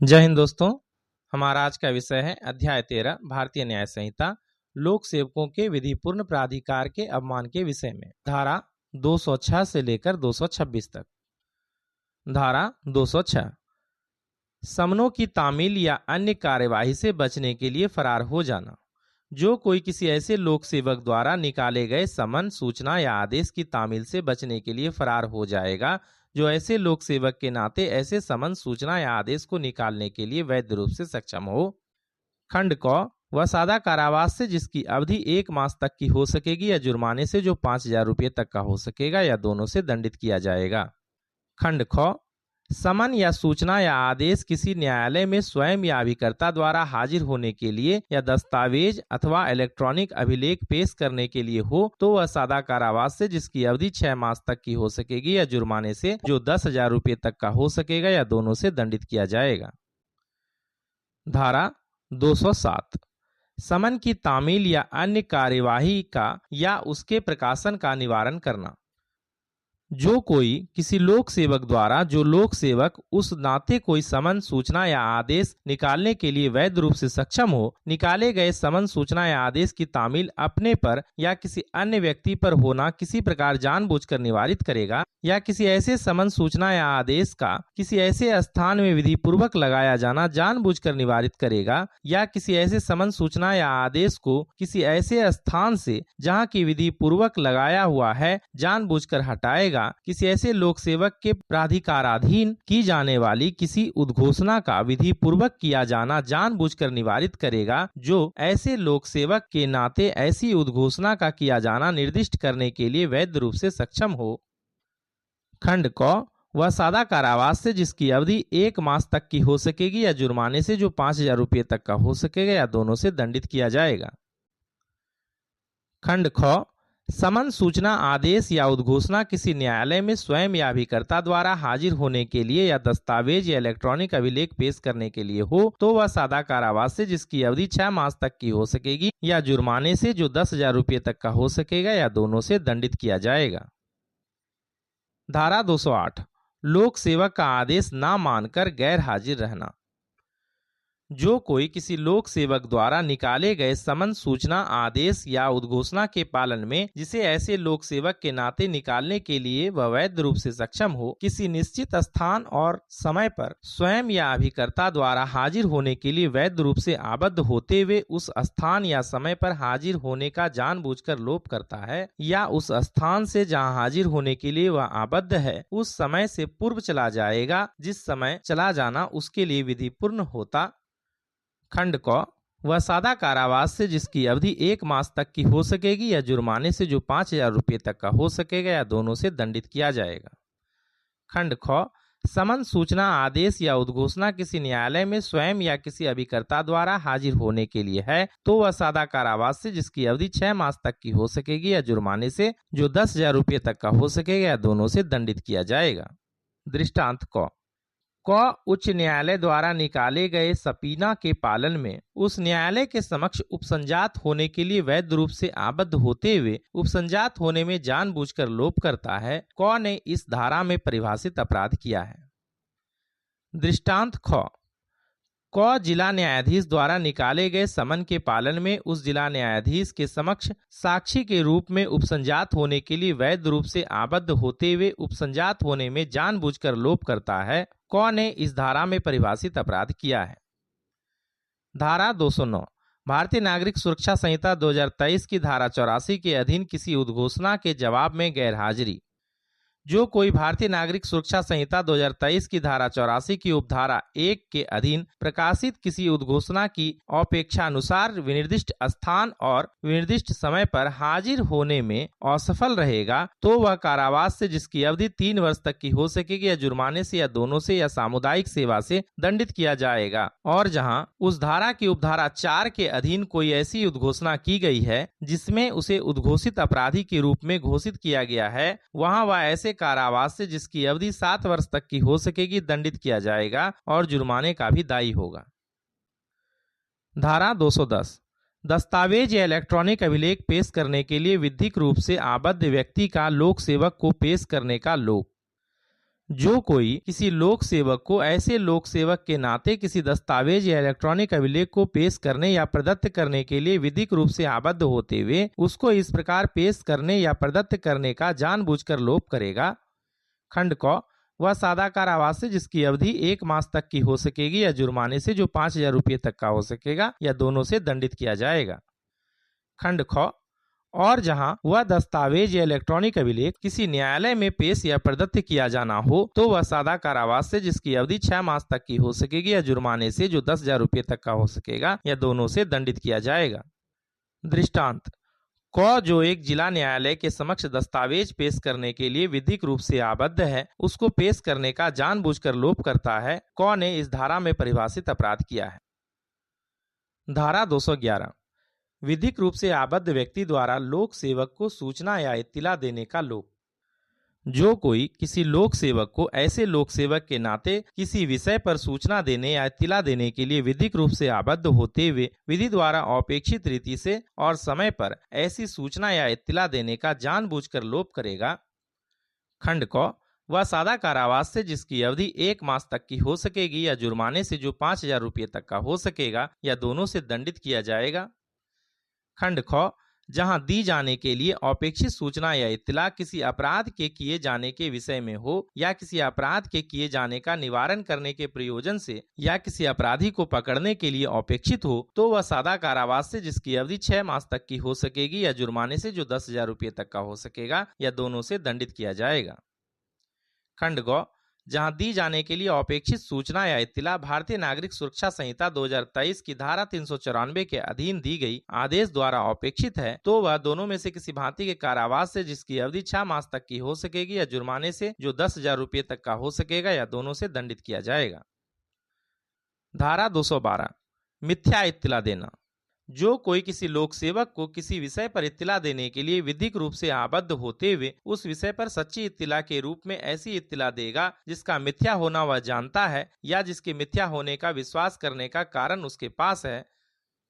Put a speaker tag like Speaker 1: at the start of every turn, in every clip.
Speaker 1: जय हिंद दोस्तों। हमारा आज का विषय है अध्याय 13 भारतीय न्याय संहिता लोक सेवकों के विधिपूर्ण प्राधिकार के अवमान के विषय में। धारा 206 से लेकर 226 तक। धारा 206 समनों की तामील या अन्य कार्यवाही से बचने के लिए फरार हो जाना। जो कोई किसी ऐसे लोक सेवक द्वारा निकाले गए समन, सूचना या आदेश की तामील से बचने के लिए फरार हो जाएगा जो ऐसे लोक सेवक के नाते ऐसे समन, सूचना या आदेश को निकालने के लिए वैध रूप से सक्षम हो। खंड क वह सादा कारावास से जिसकी अवधि 1 मास तक की हो सकेगी या जुर्माने से जो 5,000 रुपये तक का हो सकेगा या दोनों से दंडित किया जाएगा। खंड ख समन या सूचना या आदेश किसी न्यायालय में स्वयं या अभिकर्ता द्वारा हाजिर होने के लिए या दस्तावेज अथवा इलेक्ट्रॉनिक अभिलेख पेश करने के लिए हो तो वह सादा कारावास से जिसकी अवधि 6 मास तक की हो सकेगी या जुर्माने से जो 10,000 रुपये तक का हो सकेगा या दोनों से दंडित किया जाएगा। धारा 207 समन की तामील या अन्य कार्यवाही का या उसके प्रकाशन का निवारण करना। जो कोई किसी लोक सेवक द्वारा जो लोक सेवक उस नाते कोई समन, सूचना या आदेश निकालने के लिए वैध रूप से सक्षम हो, निकाले गए समन, सूचना या आदेश की तामील अपने पर या किसी अन्य व्यक्ति पर होना किसी प्रकार जानबूझकर निवारित करेगा या किसी ऐसे समन, सूचना या आदेश का किसी ऐसे स्थान में विधि पूर्वक लगाया जाना जानबूझकर निवारित करेगा या किसी ऐसे समन, सूचना या आदेश को किसी ऐसे स्थान से जहां की विधि पूर्वक लगाया हुआ है जानबूझकर हटाएगा, किसी ऐसे लोक सेवक के प्राधिकाराधीन की जाने वाली किसी उद्घोषणा का विधि पूर्वक किया जाना जानबूझकर निवारित करेगा जो ऐसे लोक सेवक के नाते ऐसी उद्घोषणा का किया जाना निर्दिष्ट करने के लिए वैध रूप से सक्षम हो। खंड क वह सादा कारावास से जिसकी अवधि 1 मास तक की हो सकेगी या जुर्माने से जो 5,000 रुपये तक का हो सकेगा या दोनों से दंडित किया जाएगा। खंड ख समन, सूचना, आदेश या उद्घोषणा किसी न्यायालय में स्वयं या अभिकर्ता द्वारा हाजिर होने के लिए या दस्तावेज या इलेक्ट्रॉनिक अभिलेख पेश करने के लिए हो तो वह सादा कारावास से जिसकी अवधि 6 मास तक की हो सकेगी या जुर्माने से जो 10,000 रुपये तक का हो सकेगा या दोनों से दंडित किया जाएगा। धारा 208 लोक सेवक का आदेश ना मानकर गैर हाजिर रहना। जो कोई किसी लोक सेवक द्वारा निकाले गए समन, सूचना, आदेश या उद्घोषणा के पालन में जिसे ऐसे लोक सेवक के नाते निकालने के लिए वह वैध रूप से सक्षम हो, किसी निश्चित स्थान और समय पर स्वयं या अभिकर्ता द्वारा हाजिर होने के लिए वैध रूप से आबद्ध होते हुए उस स्थान या समय पर हाजिर होने का जानबूझकर लोप करता है या उस स्थान से जहां हाजिर होने के लिए वह आबद्ध है उस समय से पूर्व चला जाएगा जिस समय चला जाना उसके लिए विधिपूर्ण होता। खंड क वह सादा कारावास से जिसकी अवधि 1 मास तक की हो सकेगी या जुर्माने से जो 5,000 रुपये तक का हो सकेगा या दोनों से दंडित किया जाएगा। खंड ख समन, सूचना, आदेश या उद्घोषणा किसी न्यायालय में स्वयं या किसी अभिकर्ता द्वारा हाजिर होने के लिए है तो वह सादा कारावास से जिसकी अवधि 6 मास तक की हो सकेगी या जुर्माने से जो 10,000 रुपये तक का हो सकेगा या दोनों से दंडित किया जाएगा। दृष्टांत क उच्च न्यायालय द्वारा निकाले गए सबीना के पालन में उस न्यायालय के समक्ष उपसंजात होने के लिए वैध रूप से आबद्ध होते हुए उपसंजात होने में जानबूझकर लोप करता है। क ने इस धारा में परिभाषित अपराध किया है। दृष्टांत ख जिला न्यायाधीश द्वारा निकाले गए समन के पालन में उस जिला न्यायाधीश के समक्ष साक्षी के रूप में उपसंजात होने के लिए वैध रूप से आबद्ध होते हुए उपसंजात होने में जानबूझकर लोप करता है। क ने इस धारा में परिभाषित अपराध किया है। धारा 209 भारतीय नागरिक सुरक्षा संहिता 2023 की धारा 84 के अधीन किसी उद्घोषणा के जवाब में गैर हाजिरी। जो कोई भारतीय नागरिक सुरक्षा संहिता 2023 की धारा 84 की उपधारा 1 के अधीन प्रकाशित किसी उद्घोषणा की अपेक्षानुसार विनिर्दिष्ट स्थान और विनिर्दिष्ट समय पर हाजिर होने में असफल रहेगा तो वह कारावास से जिसकी अवधि 3 वर्ष तक की हो सकेगी या जुर्माने से या दोनों से या सामुदायिक सेवा से दंडित किया जाएगा। और जहां उस धारा की उपधारा 4 के अधीन कोई ऐसी उद्घोषणा की गई है जिसमें उसे उद्घोषित अपराधी के रूप में घोषित किया गया है वहां वह ऐसे कारावास से जिसकी अवधि 7 वर्ष तक की हो सकेगी दंडित किया जाएगा और जुर्माने का भी दायी होगा। धारा 210 दस्तावेज या इलेक्ट्रॉनिक अभिलेख पेश करने के लिए विधिक रूप से आबद्ध व्यक्ति का लोक सेवक को पेश करने का लोक। जो कोई किसी लोक सेवक को ऐसे लोक सेवक के नाते किसी दस्तावेज या इलेक्ट्रॉनिक अभिलेख को पेश करने या प्रदत्त करने के लिए विधिक रूप से आबद्ध होते हुए उसको इस प्रकार पेश करने या प्रदत्त करने का जानबूझकर लोप करेगा। खंड क, वह सादा कारावास से जिसकी अवधि 1 मास तक की हो सकेगी या जुर्माने से जो 5,000 रुपये तक का हो सकेगा या दोनों से दंडित किया जाएगा। खंड ख, और जहां वह दस्तावेज या इलेक्ट्रॉनिक अभिलेख किसी न्यायालय में पेश या प्रदत्त किया जाना हो तो वह सादा कारावास से जिसकी अवधि 6 मास तक की हो सकेगी या जुर्माने से जो 10,000 रुपये तक का हो सकेगा या दोनों से दंडित किया जाएगा। दृष्टांत: क जो एक जिला न्यायालय के समक्ष दस्तावेज पेश करने के लिए विधिक रूप से आबद्ध है, उसको पेश करने का जानबूझकर लोप करता है। क ने इस धारा में परिभाषित अपराध किया है। धारा 211, विधिक रूप से आबद्ध व्यक्ति द्वारा लोक सेवक को सूचना या इत्तिला देने का लोप। जो कोई किसी लोक सेवक को ऐसे लोक सेवक के नाते किसी विषय पर सूचना देने या इत्तिला देने के लिए विधिक रूप से आबद्ध होते हुए विधि द्वारा अपेक्षित रीति से और समय पर ऐसी सूचना या इत्तिला देने का जानबूझकर लोप करेगा। खंड क, वह सादा कारावास से जिसकी अवधि 1 मास तक की हो सकेगी या जुर्माने से जो 5,000 रुपये तक का हो सकेगा या दोनों से दंडित किया जाएगा। खंड ख, जहां दी जाने के लिए अपेक्षित सूचना या इत्तिला किसी अपराध के किए जाने के विषय में हो या किसी अपराध के किए जाने का निवारण करने के प्रयोजन से या किसी अपराधी को पकड़ने के लिए अपेक्षित हो तो वह सादा कारावास से जिसकी अवधि 6 मास तक की हो सकेगी या जुर्माने से जो 10,000 रुपये तक का हो सकेगा या दोनों से दंडित किया जाएगा। खंड ग, जहां दी जाने के लिए अपेक्षित सूचना या इत्तिला भारतीय नागरिक सुरक्षा संहिता 2023 की धारा 394 के अधीन दी गई आदेश द्वारा अपेक्षित है तो वह दोनों में से किसी भांति के कारावास से जिसकी अवधि 6 मास तक की हो सकेगी या जुर्माने से जो 10,000 रुपये तक का हो सकेगा या दोनों से दंडित किया जाएगा। धारा 212, मिथ्या इत्तिला देना। जो कोई किसी लोक सेवक को किसी विषय पर इत्तिला देने के लिए विधिक रूप से आबद्ध होते हुए उस विषय पर सच्ची इत्तिला के रूप में ऐसी इत्तिला देगा जिसका मिथ्या होना वह जानता है या जिसके मिथ्या होने का विश्वास करने का कारण उसके पास है।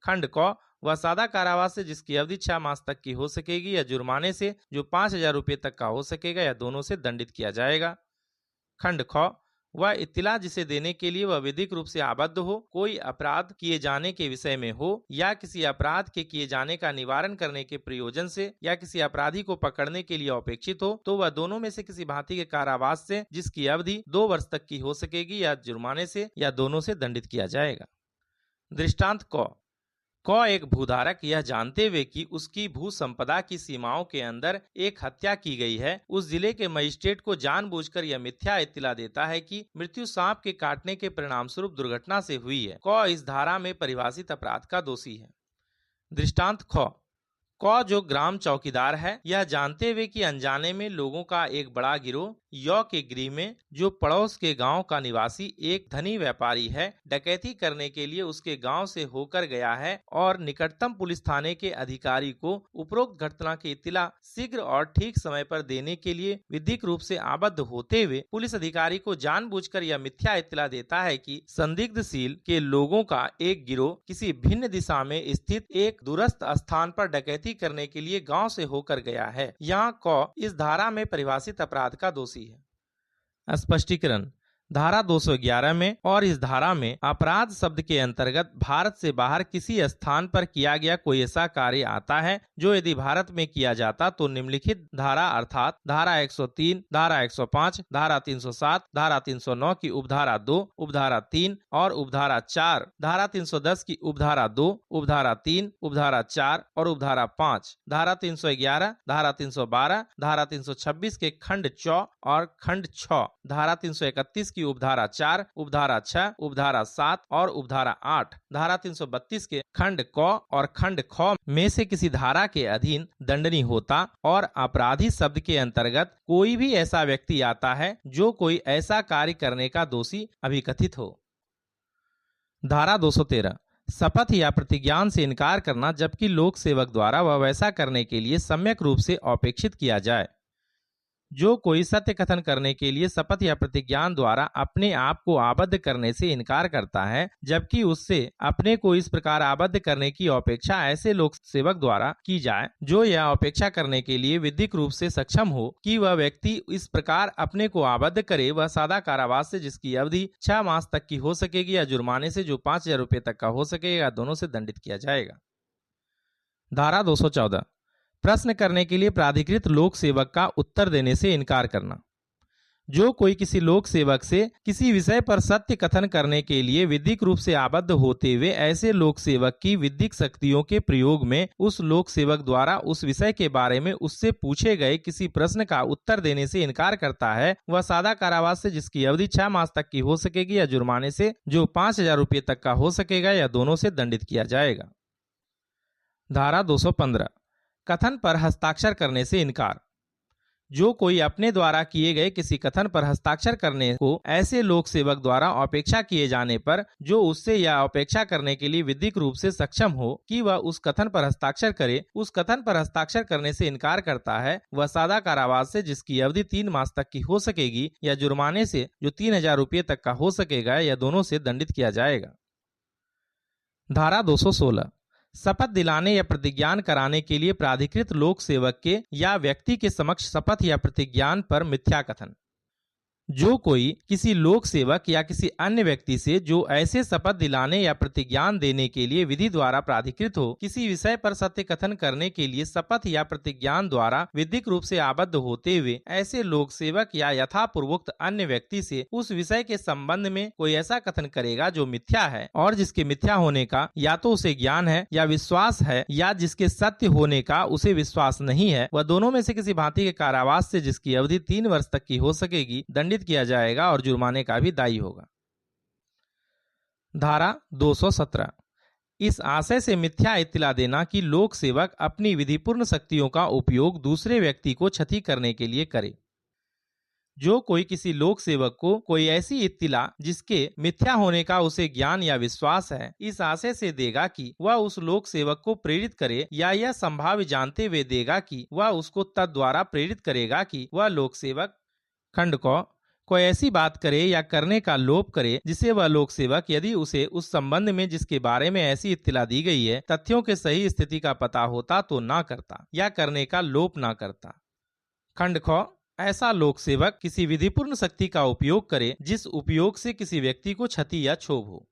Speaker 1: खंड क, वह सादा कारावास से जिसकी अवधि 6 मास तक की हो सकेगी या जुर्माने से जो 5,000 रुपये तक का हो सकेगा या दोनों से दंडित किया जाएगा। खंड ख, वह इत्तिला जिसे देने के लिए वह विधिक रूप से आबद्ध हो, कोई अपराध किए जाने के विषय में हो या किसी अपराध के किए जाने का निवारण करने के प्रयोजन से या किसी अपराधी को पकड़ने के लिए अपेक्षित हो तो वह दोनों में से किसी भांति के कारावास से जिसकी अवधि 2 वर्ष तक की हो सकेगी या जुर्माने से या दोनों से दंडित किया जाएगा। दृष्टांत क एक भूधारक यह जानते हुए कि उसकी भू संपदा की सीमाओं के अंदर एक हत्या की गई है उस जिले के मजिस्ट्रेट को जानबूझकर यह मिथ्या इत्तिला देता है कि मृत्यु सांप के काटने के परिणाम स्वरूप दुर्घटना से हुई है। क इस धारा में परिभाषित अपराध का दोषी है। दृष्टांत क जो ग्राम चौकीदार है यह जानते हुए कि अनजाने में लोगों का एक बड़ा गिरोह यौ के गृह में जो पड़ोस के गांव का निवासी एक धनी व्यापारी है डकैती करने के लिए उसके गांव से होकर गया है और निकटतम पुलिस थाने के अधिकारी को उपरोक्त घटना की इत्तिला शीघ्र और ठीक समय पर देने के लिए विधिक रूप से आबद्ध होते हुए पुलिस अधिकारी को जानबूझकर यह मिथ्या इत्तिला देता है कि संदिग्धशील के लोगों का एक गिरोह किसी भिन्न दिशा में स्थित एक दूरस्थ स्थान पर डकैती करने के लिए गांव से होकर गया है। यहाँ क इस धारा में परिभाषित अपराध का दोषी है। स्पष्टीकरण: धारा 211 में और इस धारा में अपराध शब्द के अंतर्गत भारत से बाहर किसी स्थान पर किया गया कोई ऐसा कार्य आता है जो यदि भारत में किया जाता तो निम्नलिखित धारा अर्थात धारा 103, धारा 105, धारा 307, धारा 309 की उपधारा 2, उपधारा 3 और उपधारा 4, धारा 310 की उपधारा 2, उपधारा 3, उपधारा 4 और उपधारा 5, धारा 311, धारा 312, धारा 326 के खंड 4 और खंड 6, धारा 331 की उपधारा 4, उपधारा 6, उपधारा 7 और उपधारा 8, धारा 332 के खंड क और खंड ख में से किसी धारा के अधीन दंडनीय होता और अपराधी शब्द के अंतर्गत कोई भी ऐसा व्यक्ति आता है जो कोई ऐसा कार्य करने का दोषी अभिकथित हो। धारा 213, शपथ या प्रतिज्ञान से इनकार करना जबकि लोक सेवक द्वारा वह वैसा करने के लिए सम्यक रूप से अपेक्षित किया जाए। जो कोई सत्य कथन करने के लिए शपथ या प्रतिज्ञान द्वारा अपने आप को आबद्ध करने से इनकार करता है, जबकि उससे अपने को इस प्रकार आबद्ध करने की अपेक्षा ऐसे लोक सेवक द्वारा की जाए जो यह अपेक्षा करने के लिए विधिक रूप से सक्षम हो कि वह व्यक्ति इस प्रकार अपने को आबद्ध करे, वह सादा कारावास से जिसकी अवधि 6 मास तक की हो सकेगी या जुर्माने से जो 5,000 रुपये तक का हो सकेगा, दोनों से दंडित किया जाएगा। धारा 214 प्रश्न करने के लिए प्राधिकृत लोक सेवक का उत्तर देने से इनकार करना। जो कोई किसी लोक सेवक से किसी विषय पर सत्य कथन करने के लिए विधिक रूप से आबद्ध होते हुए ऐसे लोक सेवक की विधिक शक्तियों के प्रयोग में उस लोक सेवक द्वारा उस विषय के बारे में उससे पूछे गए किसी प्रश्न का उत्तर देने से इनकार करता है, वह सादा कारावास से जिसकी अवधि 6 मास तक की हो सकेगी या जुर्माने से जो 5,000 रुपये तक का हो सकेगा या दोनों से दंडित किया जाएगा। धारा 215 कथन पर हस्ताक्षर करने से इनकार। जो कोई अपने द्वारा किए गए किसी कथन पर हस्ताक्षर करने को ऐसे लोक सेवक द्वारा अपेक्षा किए जाने पर जो उससे यह अपेक्षा करने के लिए विधिक रूप से सक्षम हो कि वह उस कथन पर हस्ताक्षर करे, उस कथन पर हस्ताक्षर करने से इनकार करता है, वह सादा कारावास से जिसकी अवधि 3 मास तक की हो सकेगी या जुर्माने से जो 3,000 रुपये तक का हो सकेगा या दोनों से दंडित किया जाएगा। धारा 216 शपथ दिलाने या प्रतिज्ञान कराने के लिए प्राधिकृत लोक सेवक के या व्यक्ति के समक्ष शपथ या प्रतिज्ञान पर मिथ्या कथन। जो कोई किसी लोक सेवक या किसी अन्य व्यक्ति से जो ऐसे शपथ दिलाने या प्रतिज्ञान देने के लिए विधि द्वारा प्राधिकृत हो किसी विषय पर सत्य कथन करने के लिए शपथ या प्रतिज्ञान द्वारा विधिक रूप से आबद्ध होते हुए ऐसे लोक सेवक या यथापूर्वोक्त अन्य व्यक्ति से उस विषय के संबंध में कोई ऐसा कथन करेगा जो मिथ्या है और जिसके मिथ्या होने का या तो उसे ज्ञान है या विश्वास है या जिसके सत्य होने का उसे विश्वास नहीं है, वह दोनों में से किसी भांति के कारावास से जिसकी अवधि 3 वर्ष तक की हो सकेगी दंडित किया जाएगा और जुर्माने का भी दायी होगा। धारा 217 इस आशय से मिथ्या इत्तला देना कि लोक सेवक अपनी विधिपूर्ण शक्तियों का उपयोग दूसरे व्यक्ति को क्षति करने के लिए करे। जो कोई किसी लोक सेवक को कोई ऐसी इत्तिला जिसके मिथ्या होने का उसे ज्ञान या विश्वास है इस आशय से देगा कि वह उस लोक सेवक को प्रेरित करे या यह संभाव्य जानते हुए देगा कि वह उसको तद द्वारा प्रेरित करेगा कि वह लोक सेवक खंड को कोई ऐसी बात करे या करने का लोभ करे जिसे वह लोक सेवक यदि उसे उस संबंध में जिसके बारे में ऐसी इत्तिला दी गई है तथ्यों के सही स्थिति का पता होता तो ना करता या करने का लोभ ना करता। खंड ख ऐसा लोक सेवक किसी विधिपूर्ण शक्ति का उपयोग करे जिस उपयोग से किसी व्यक्ति को क्षति या क्षोभ हो।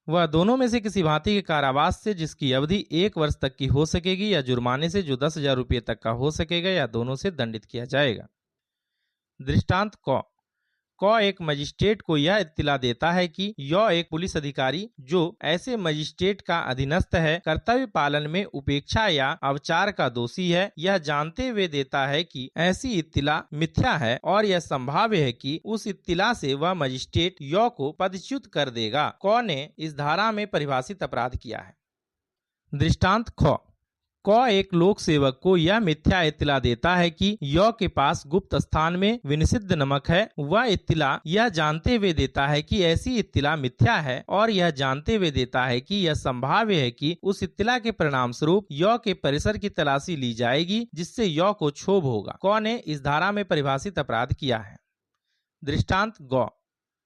Speaker 1: वह दोनों में से किसी भांति के कारावास से जिसकी अवधि 1 वर्ष तक की हो सकेगी या जुर्माने से जो 10,000 रुपये तक का हो सकेगा या दोनों से दंडित किया जाएगा। दृष्टांत क एक मजिस्ट्रेट को यह इत्तिला देता है कि यह एक पुलिस अधिकारी जो ऐसे मजिस्ट्रेट का अधीनस्थ है कर्तव्य पालन में उपेक्षा या अवचार का दोषी है, यह जानते हुए देता है कि ऐसी इत्तिला मिथ्या है और यह संभाव्य है कि उस इत्तिला से वह मजिस्ट्रेट यौ को पदच्युत कर देगा। क ने इस धारा में परिभाषित अपराध किया है। दृष्टांत ख एक लोक सेवक को यह मिथ्या इत्तिला देता है कि यौ के पास गुप्त स्थान में विनिषिद्ध नमक है। वह इत्तिला यह जानते हुए देता है कि ऐसी इत्तिला मिथ्या है और यह जानते हुए देता है कि यह संभाव्य है कि उस इत्तिला के परिणाम स्वरूप यौ के परिसर की तलाशी ली जाएगी जिससे यौ को क्षोभ होगा। क ने इस धारा में परिभाषित अपराध किया है। दृष्टांत ग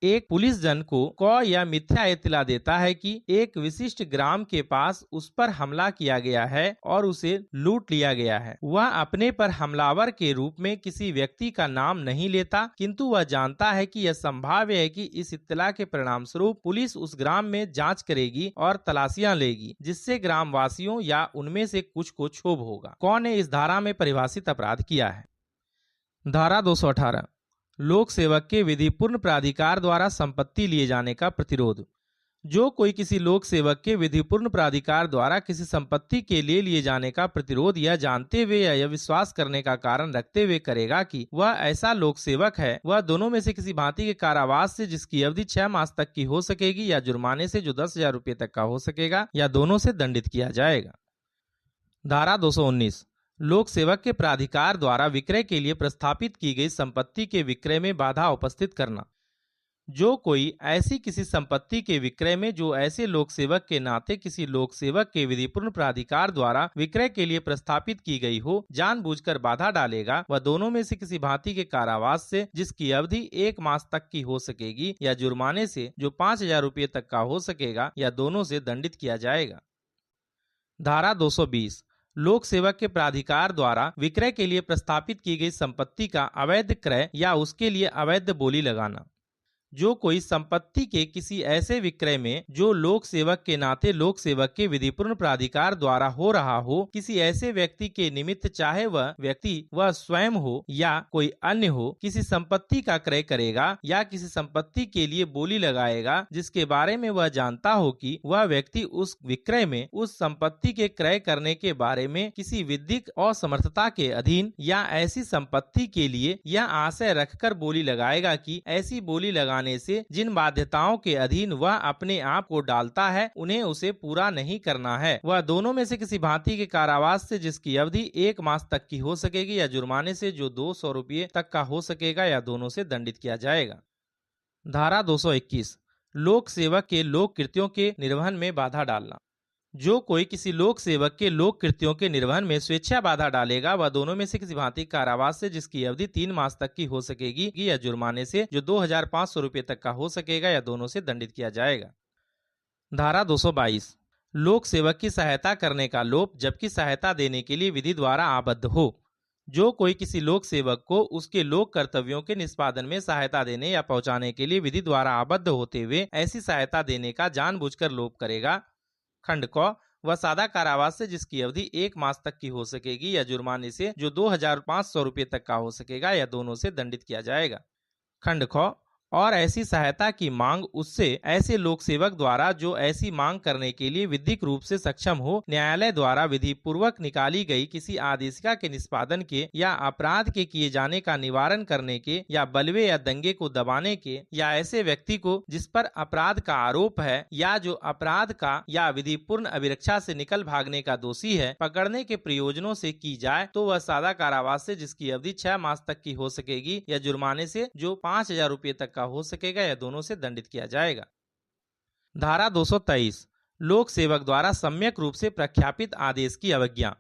Speaker 1: एक पुलिस जन को क यह मिथ्या इत्तिला देता है कि एक विशिष्ट ग्राम के पास उस पर हमला किया गया है और उसे लूट लिया गया है। वह अपने पर हमलावर के रूप में किसी व्यक्ति का नाम नहीं लेता, किंतु वह जानता है कि यह संभाव्य है कि इस इत्तिला के परिणाम स्वरूप पुलिस उस ग्राम में जांच करेगी और तलाशियां लेगी जिससे ग्राम वासियों या उनमें से कुछ को क्षोभ होगा। क ने इस धारा में परिभाषित अपराध किया है। धारा 218 लोक सेवक के विधिपूर्ण प्राधिकार द्वारा संपत्ति लिए जाने का प्रतिरोध। जो कोई किसी लोक सेवक के विधिपूर्ण प्राधिकार द्वारा किसी संपत्ति के लिए जाने का प्रतिरोध यह जानते हुए या यह विश्वास करने का कारण रखते हुए करेगा कि वह ऐसा लोक सेवक है, वह दोनों में से किसी भांति के कारावास से जिसकी अवधि 6 मास तक की हो सकेगी या जुर्माने से जो 10,000 रुपये तक का हो सकेगा या दोनों से दंडित किया जाएगा। धारा 219 लोक सेवक के प्राधिकार द्वारा विक्रय के लिए प्रस्थापित की गई संपत्ति के विक्रय में बाधा उपस्थित करना। जो कोई ऐसी किसी संपत्ति के विक्रय में जो ऐसे लोक सेवक के नाते किसी लोक सेवक के विधिपूर्ण प्राधिकार द्वारा विक्रय के लिए प्रस्थापित की गई हो जानबूझकर बाधा डालेगा वह दोनों में से किसी भांति के कारावास से जिसकी अवधि 1 मास तक की हो सकेगी या जुर्माने से जो 5,000 रुपये तक का हो सकेगा या दोनों से दंडित किया जाएगा। धारा 220 लोक सेवक के प्राधिकार द्वारा विक्रय के लिए प्रस्थापित की गई संपत्ति का अवैध क्रय या उसके लिए अवैध बोली लगाना। जो कोई संपत्ति के किसी ऐसे विक्रय में जो लोक सेवक के नाते लोक सेवक के विधिपूर्ण प्राधिकार द्वारा हो रहा हो किसी ऐसे व्यक्ति के निमित्त चाहे वह व्यक्ति वह स्वयं हो या कोई अन्य हो किसी संपत्ति का क्रय करेगा या किसी संपत्ति के लिए बोली लगाएगा जिसके बारे में वह जानता हो कि वह व्यक्ति उस विक्रय में उस संपत्ति के क्रय करने के बारे में किसी विधिक असमर्थता के अधीन या ऐसी संपत्ति के लिए यह आशय रखकर बोली लगाएगा कि ऐसी बोली लगाने से जिन बाध्यताओं के अधीन वह अपने आप को डालता है उन्हें उसे पूरा नहीं करना है वह दोनों में से किसी भांति के कारावास से जिसकी अवधि 1 मास तक की हो सकेगी या जुर्माने से जो 200 रुपये तक का हो सकेगा या दोनों से दंडित किया जाएगा। धारा 221 लोक सेवक के लोक कृत्यों के निर्वहन में बाधा डालना। जो कोई किसी लोक सेवक के लोक कृत्यों के निर्वहन में स्वेच्छा बाधा डालेगा वह दोनों में से किसी भांति कारावास से जिसकी अवधि 3 मास तक की हो सकेगी या जुर्माने से जो 2,500 रुपये तक का हो सकेगा या दोनों से दंडित किया जाएगा। धारा 222 लोक सेवक की सहायता करने का लोभ जबकि सहायता देने के लिए विधि द्वारा आबद्ध हो। जो कोई किसी लोक सेवक को उसके लोक कर्तव्यों के निष्पादन में सहायता देने या पहुंचाने के लिए विधि द्वारा आबद्ध होते हुए ऐसी सहायता देने का जानबूझकर लोभ करेगा खंड क वह सादा कारावास से जिसकी अवधि 1 मास तक की हो सकेगी या जुर्माने से जो 2,500 रुपये तक का हो सकेगा या दोनों से दंडित किया जाएगा। खंड ख और ऐसी सहायता की मांग उससे ऐसे लोक सेवक द्वारा जो ऐसी मांग करने के लिए विधिक रूप से सक्षम हो न्यायालय द्वारा विधि पूर्वक निकाली गई किसी आदेशिका के निष्पादन के या अपराध के किए जाने का निवारण करने के या बलवे या दंगे को दबाने के या ऐसे व्यक्ति को जिस पर अपराध का आरोप है या जो अपराध का या विधि पूर्ण अभिरक्षा से निकल भागने का दोषी है पकड़ने के प्रयोजनों से की जाए तो वह सादा कारावास से जिसकी अवधि 6 मास तक की हो सकेगी या जुर्माने से जो 5,000 रुपये तक हो सकेगा या दोनों से दंडित किया जाएगा। धारा 223 लोक सेवक द्वारा सम्यक रूप से प्रख्यापित आदेश की अवज्ञा।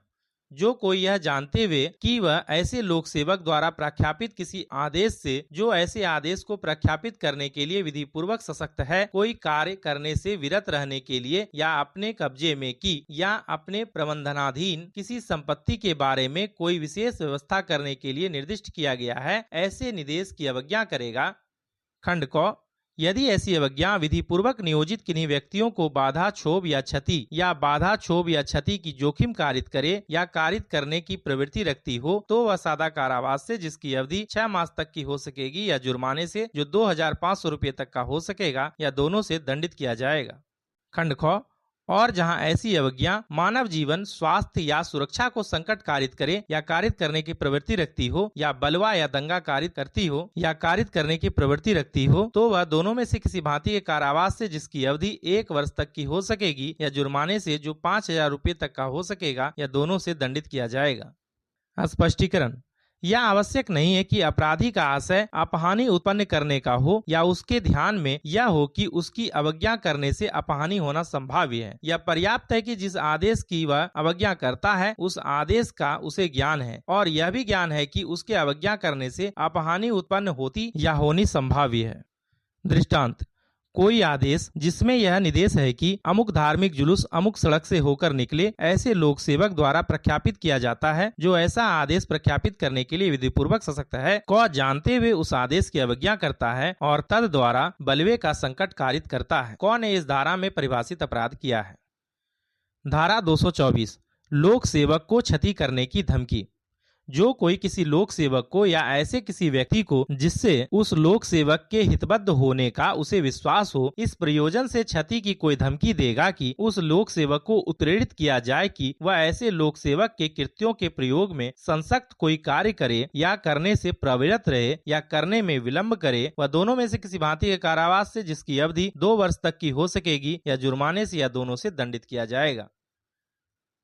Speaker 1: जो कोई यह जानते हुए कि वह ऐसे लोक सेवक द्वारा प्रख्यापित किसी आदेश से जो ऐसे आदेश को प्रख्यापित करने के लिए विधि पूर्वक सशक्त है कोई कार्य करने से विरत रहने के लिए या अपने कब्जे में की या अपने प्रबंधनाधीन किसी संपत्ति के बारे में कोई विशेष व्यवस्था करने के लिए निर्दिष्ट किया गया है ऐसे निर्देश की अवज्ञा करेगा। खंड क यदि ऐसी अवज्ञा विधि पूर्वक नियोजित किन्हीं व्यक्तियों को बाधा क्षोभ या क्षति या बाधा क्षोभ या क्षति की जोखिम कारित करे या कारित करने की प्रवृत्ति रखती हो तो वह सादा कारावास से जिसकी अवधि 6 मास तक की हो सकेगी या जुर्माने से जो 2,500 रुपये तक का हो सकेगा या दोनों से दंडित किया जाएगा। खंड ख और जहां ऐसी अवज्ञा मानव जीवन स्वास्थ्य या सुरक्षा को संकट कारित करे या कारित करने की प्रवृत्ति रखती हो या बलवा या दंगा कारित करती हो या कारित करने की प्रवृत्ति रखती हो तो वह दोनों में से किसी भांति के कारावास से जिसकी अवधि 1 वर्ष तक की हो सकेगी या जुर्माने से जो 5,000 रुपये तक का हो सकेगा या दोनों से दंडित किया जाएगा। स्पष्टीकरण यह आवश्यक नहीं है कि अपराधी का आशय अपहानि उत्पन्न करने का हो या उसके ध्यान में यह हो कि उसकी अवज्ञा करने से अपहानि होना संभाव्य है। यह पर्याप्त है कि जिस आदेश की वह अवज्ञा करता है उस आदेश का उसे ज्ञान है और यह भी ज्ञान है कि उसके अवज्ञा करने से अपहानि उत्पन्न होती या होनी संभाव्य है। दृष्टांत कोई आदेश जिसमें यह निर्देश है कि अमुक धार्मिक जुलूस अमुक सड़क से होकर निकले ऐसे लोक सेवक द्वारा प्रख्यापित किया जाता है जो ऐसा आदेश प्रख्यापित करने के लिए विधि पूर्वक सशक्त है को जानते हुए उस आदेश की अवज्ञा करता है और तद द्वारा बलवे का संकट कारित करता है। कौन ने इस धारा में परिभाषित अपराध किया है। धारा 224 लोक सेवक को क्षति करने की धमकी। जो कोई किसी लोक सेवक को या ऐसे किसी व्यक्ति को जिससे उस लोक सेवक के हितबद्ध होने का उसे विश्वास हो इस प्रयोजन से क्षति की कोई धमकी देगा कि उस लोक सेवक को उत्प्रेरित किया जाए कि वह ऐसे लोक सेवक के कृत्यों के प्रयोग में संसक्त कोई कार्य करे या करने से प्रवृत्त रहे या करने में विलंब करे वह दोनों में से किसी भांति के कारावास से जिसकी अवधि 2 वर्ष तक की हो सकेगी या जुर्माने से या दोनों से दंडित किया जाएगा।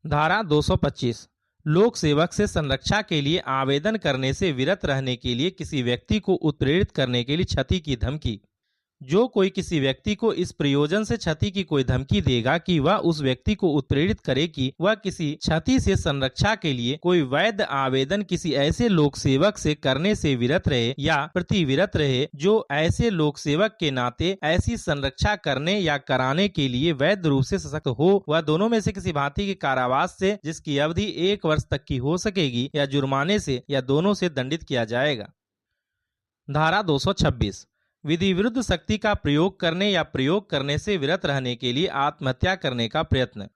Speaker 1: धारा 225 लोक सेवक से संरक्षा के लिए आवेदन करने से विरत रहने के लिए किसी व्यक्ति को उत्प्रेरित करने के लिए क्षति की धमकी। जो कोई किसी व्यक्ति को इस प्रयोजन से क्षति की कोई धमकी देगा कि वह उस व्यक्ति को उत्प्रेरित करे कि वह किसी क्षति से संरक्षा के लिए कोई वैध आवेदन किसी ऐसे लोक सेवक से करने से विरत रहे या प्रतिविरत रहे जो ऐसे लोक सेवक के नाते ऐसी संरक्षा करने या कराने के लिए वैध रूप से सशक्त हो, वह दोनों में से किसी भांति के कारावास से जिसकी अवधि 1 वर्ष तक की हो सकेगी या जुर्माने से या दोनों से दंडित किया जाएगा। धारा 226 विधि विरुद्ध शक्ति का प्रयोग करने या प्रयोग करने से विरत रहने के लिए आत्महत्या करने का प्रयत्न।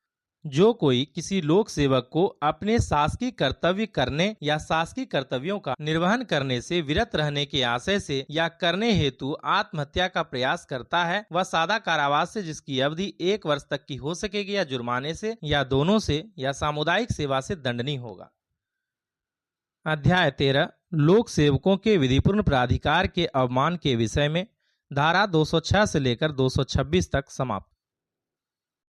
Speaker 1: जो कोई किसी लोक सेवक को अपने शासकीय कर्तव्य करने या शासकीय कर्तव्यों का निर्वहन करने से विरत रहने के आशय से या करने हेतु आत्महत्या का प्रयास करता है, वह सादा कारावास से जिसकी अवधि 1 वर्ष तक की हो सकेगी या जुर्माने से या दोनों से या सामुदायिक सेवा से दंडनीय होगा। अध्याय 13 लोक सेवकों के विधिपूर्ण प्राधिकार के अवमान के विषय में धारा 206 से लेकर 226 तक समाप्त।